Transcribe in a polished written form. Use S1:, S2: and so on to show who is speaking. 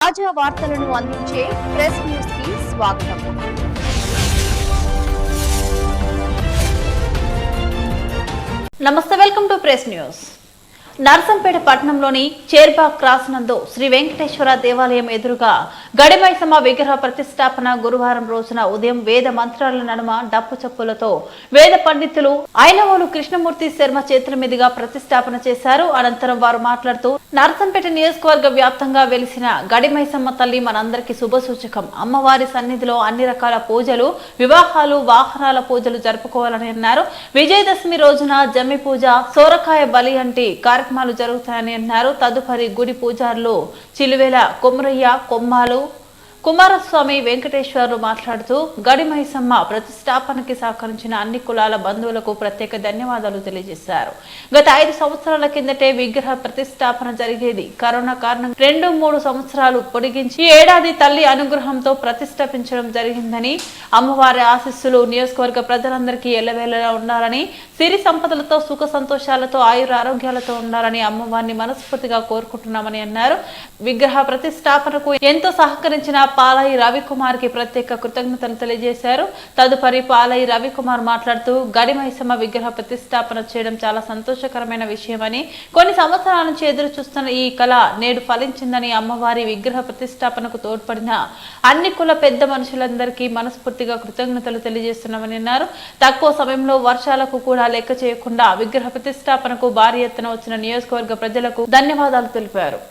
S1: తాజా వార్తలను అందించే ప్రెస్ న్యూస్ కి స్వాగతం. నమస్తే, welcome to press news. Narsampet పట్టణంలోని చేర్బాగ్ క్రాస్ నందు శ్రీ వెంకటేశ్వర దేవాలయం ఎదురుగా గడిమైసమ్మ విగ్రహ ప్రతిష్టాపన గురువారం రోజున ఉదయం వేద మంత్రాల నడుమ డప్పు చప్పులతో వేద పండితులు ఐనవోలు కృష్ణమూర్తి శర్మ చేతుల మీదుగా ప్రతిష్టాపన చేశారు. అనంతరం వారు మాట్లాడుతూ నర్సంపేట నియోజకవర్గ వ్యాప్తంగా వెలిసిన గడిమైసమ్మ తల్లి మనందరికీ శుభసూచకం. అమ్మవారి సన్నిధిలో అన్ని రకాల పూజలు, వివాహాలు, వాహనాల పూజలు జరుపుకోవాలని అన్నారు. విజయదశమి రోజున జమ్మి పూజ, సోరకాయ బలి వంటి కార్యక్రమాలు జరుగుతాయని అన్నారు. తదుపరి గుడి పూజారులు చిలువేల కొమరయ్య, కొమ్మాలు కుమారస్వామి, వెంకటేశ్వర్లు మాట్లాడుతూ గడిమైసమ్మ ప్రతిష్టాపనకి సహకరించిన అన్ని కులాల బంధువులకు ప్రత్యేక ధన్యవాదాలు తెలియజేశారు. గత 5 సంవత్సరాల కిందటే విగ్రహ ప్రతిష్టాపన జరిగేది. కరోనా కారణంగా 2-3 సంవత్సరాలు పొడిగించి ఏడాది తల్లి అనుగ్రహంతో ప్రతిష్టాపించడం జరిగిందని, అమ్మవారి ఆశీస్సులు నియోజకవర్గ ప్రజలందరికీ ఎల్లవేళలా ఉండాలని, సిరి సంపదలతో, సుఖ సంతోషాలతో, ఆయుర ఆరోగ్యాలతో ఉండాలని అమ్మవారిని మనస్ఫూర్తిగా కోరుకుంటున్నామని అన్నారు. విగ్రహ ప్రతిష్టాపనకు ఎంతో సహకరించిన పాలయి రవికుమార్ కి ప్రత్యేక కృతజ్ఞతలు తెలియజేశారు. తదుపరి పాలయి రవికుమార్ మాట్లాడుతూ గడిమైసమ్మ విగ్రహ ప్రతిష్టాపన చేయడం చాలా సంతోషకరమైన విషయమని, కొన్ని సంవత్సరాల నుంచి ఎదురు చూస్తున్న ఈ కళ నేడు ఫలించిందని, అమ్మవారి విగ్రహ ప్రతిష్టాపనకు తోడ్పడిన అన్ని కుల పెద్ద మనుషులందరికీ మనస్ఫూర్తిగా కృతజ్ఞతలు తెలియజేస్తున్నామని అన్నారు. తక్కువ సమయంలో వర్షాలకు కూడా లెక్క చేయకుండా విగ్రహ ప్రతిష్టాపనకు భారీ ఎత్తున వచ్చిన నియోజకవర్గ ప్రజలకు ధన్యవాదాలు తెలిపారు.